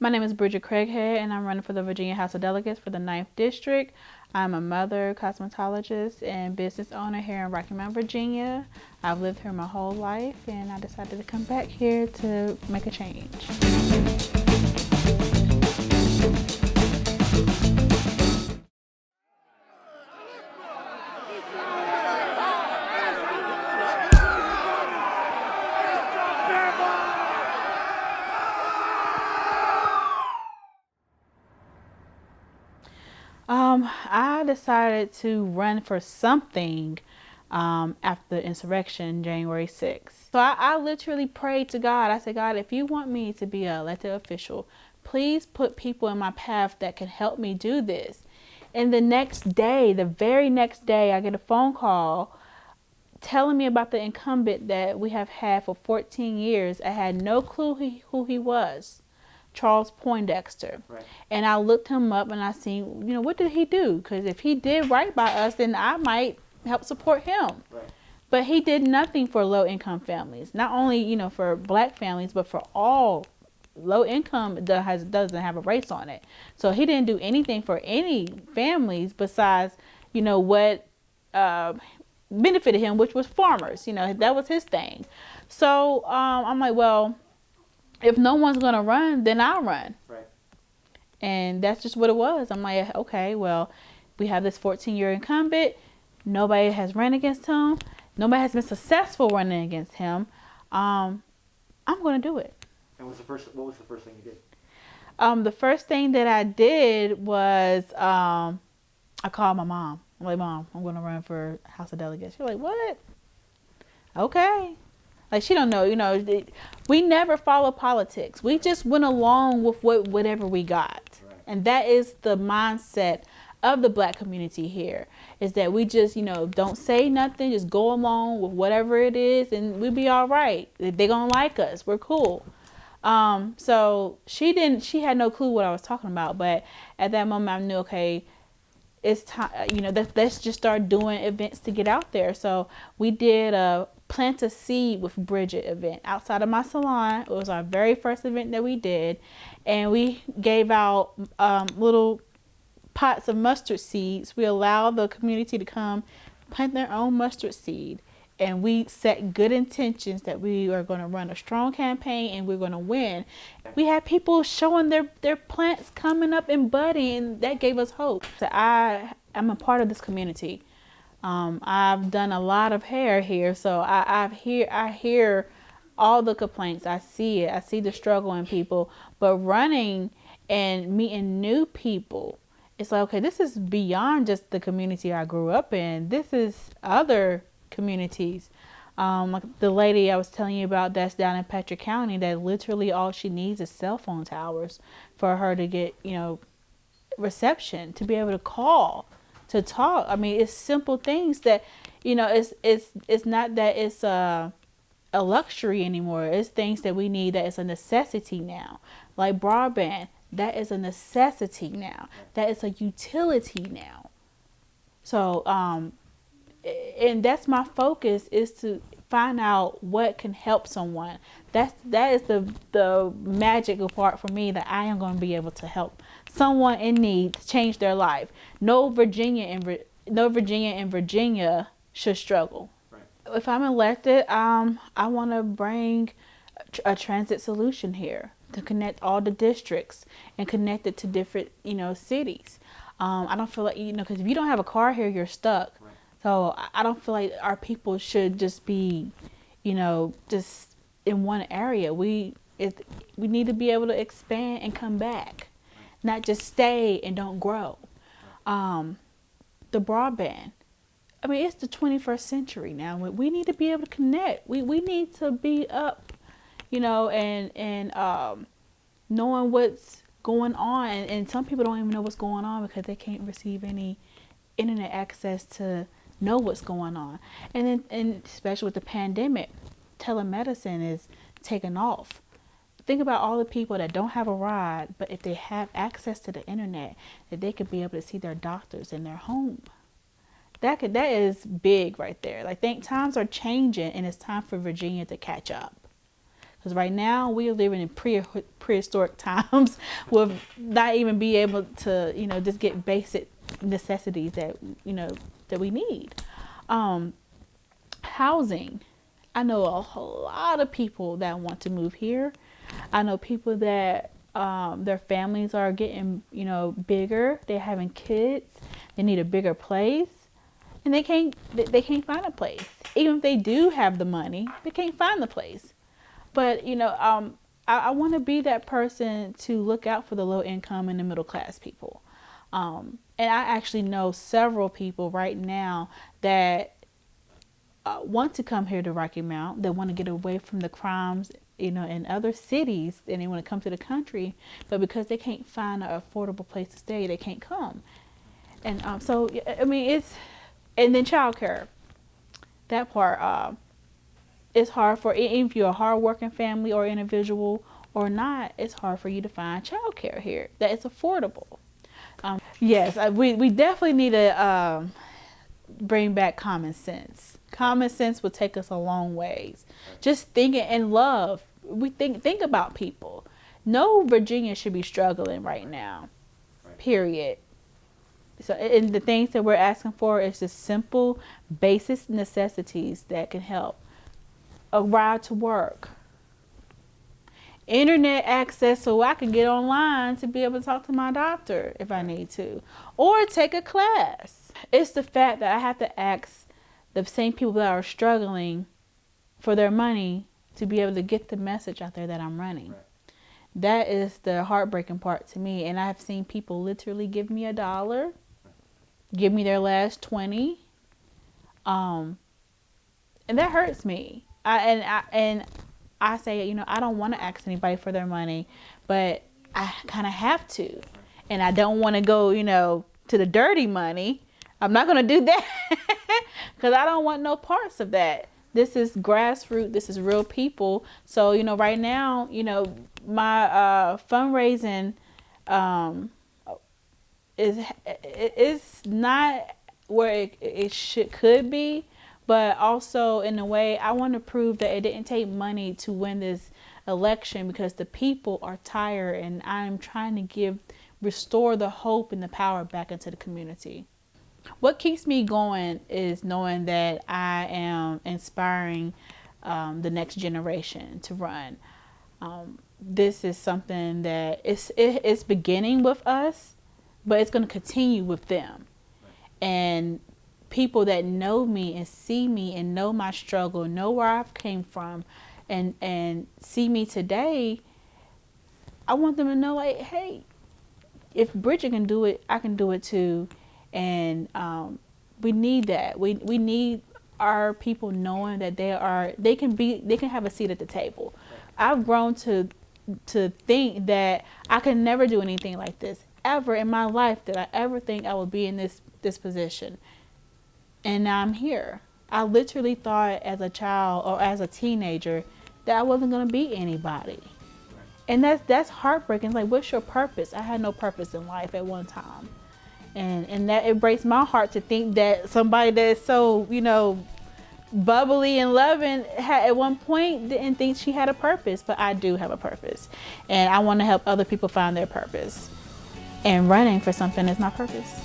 My name is Bridgette Craighead, and I'm running for the Virginia House of Delegates for the 9th District. I'm a mother, cosmetologist, and business owner here in Rocky Mount, Virginia. I've lived here my whole life, and I decided to come back here to make a change. I decided to run for something after the insurrection, January 6th. So I literally prayed to God. I said, God, if you want me to be an elected official, please put people in my path that can help me do this. And the next day, the very next day, I get a phone call telling me about the incumbent that we have had for 14 years. I had no clue who he was. Charles Poindexter. Right. And I looked him up and I seen, what did he do? Because if he did right by us, then I might help support him. Right. But he did nothing for low income families. Not only, for black families, but for all low income doesn't have a race on it. So he didn't do anything for any families besides, what benefited him, which was farmers. That was his thing. So I'm like, well, if no one's going to run, then I'll run. Right. And that's just what it was. I'm like, okay, well, we have this 14-year incumbent. Nobody has run against him. Nobody has been successful running against him. I'm going to do it. And what was the first thing you did? The first thing that I did was I called my mom. I'm like, Mom, I'm going to run for House of Delegates. She's like, what? Okay. Like, she don't know, we never follow politics. We just went along with whatever we got. Right. And that is the mindset of the black community here, is that we just, don't say nothing, just go along with whatever it is, and we'll be all right. They're going to like us. We're cool. So she had no clue what I was talking about. But at that moment, I knew, okay, it's time, let's just start doing events to get out there. So we did a Plant a Seed with Bridgette event outside of my salon. It was our very first event that we did. And we gave out little pots of mustard seeds. We allowed the community to come plant their own mustard seed. And we set good intentions that we are going to run a strong campaign and we're going to win. We had people showing their plants coming up and budding, and that gave us hope. So I'm a part of this community. I've done a lot of hair here, so I hear all the complaints. I see it. I see the struggle in people. But running and meeting new people, it's like, okay, this is beyond just the community I grew up in. This is other communities. Like the lady I was telling you about that's down in Patrick County, that literally all she needs is cell phone towers for her to get, reception, to be able to call, to talk. I mean, it's simple things that, it's not that it's a luxury anymore. It's things that we need that is a necessity now. Like broadband, that is a necessity now. That is a utility now. So, and that's my focus, is to find out what can help someone. That is the magical part for me, that I am going to be able to help someone in need to change their life. No Virginia in Virginia should struggle. Right. If I'm elected, I want to bring a transit solution here to connect all the districts and connect it to different, cities. I don't feel like, because if you don't have a car here, you're stuck. Right. So I don't feel like our people should just be, just in one area. We need to be able to expand and come back, not just stay and don't grow. The broadband. I mean, it's the 21st century now. We need to be able to connect. We need to be up, and knowing what's going on. And some people don't even know what's going on because they can't receive any internet access to know what's going on. And especially with the pandemic, telemedicine is taking off. Think about all the people that don't have a ride, but if they have access to the internet, that they could be able to see their doctors in their home. That is big right there. Like, times are changing, and it's time for Virginia to catch up. Because right now we are living in prehistoric times with not even be able to, just get basic necessities that, that we need. Housing. I know a whole lot of people that want to move here. I know people that their families are getting, bigger. They're having kids. They need a bigger place, and they can't find a place. Even if they do have the money, they can't find the place. But I want to be that person to look out for the low income and the middle class people. And I actually know several people right now that want to come here to Rocky Mount. They want to get away from the crimes, in other cities, and they want to come to the country. But because they can't find an affordable place to stay, they can't come. And so, I mean, and then childcare. That part, it's hard for, even if you're a hardworking family or individual or not, it's hard for you to find childcare here that is affordable. Yes, we definitely need to bring back common sense. Common sense will take us a long ways. Just thinking and love. We think about people. No Virginia should be struggling right now. Period. So, and the things that we're asking for is just simple, basic necessities that can help. A ride to work. Internet access so I can get online to be able to talk to my doctor if I need to. Or take a class. It's the fact that I have to ask the same people that are struggling for their money to be able to get the message out there that I'm running. Right. That is the heartbreaking part to me. And I've seen people literally give me $1, give me their last 20. And that hurts me. I say, I don't want to ask anybody for their money, but I kind of have to. And I don't want to go, to the dirty money. I'm not going to do that because I don't want no parts of that. This is grassroots. This is real people. So, right now, my fundraising is not where it could be. But also, in a way, I want to prove that it didn't take money to win this election because the people are tired, and I'm trying to restore the hope and the power back into the community. What keeps me going is knowing that I am inspiring the next generation to run. This is something that it's beginning with us, but it's going to continue with them. And people that know me and see me and know my struggle, know where I've came from, and see me today, I want them to know, like, hey, if Bridgette can do it, I can do it too. And we need that. We need our people knowing that they can have a seat at the table. I've grown to think that I can never do anything like this ever in my life. That I ever think I would be in this position. And now I'm here. I literally thought as a child or as a teenager that I wasn't going to be anybody. And that's heartbreaking. It's like, what's your purpose? I had no purpose in life at one time. And that it breaks my heart to think that somebody that's so, bubbly and loving at one point didn't think she had a purpose. But I do have a purpose. And I want to help other people find their purpose. And running for something is my purpose.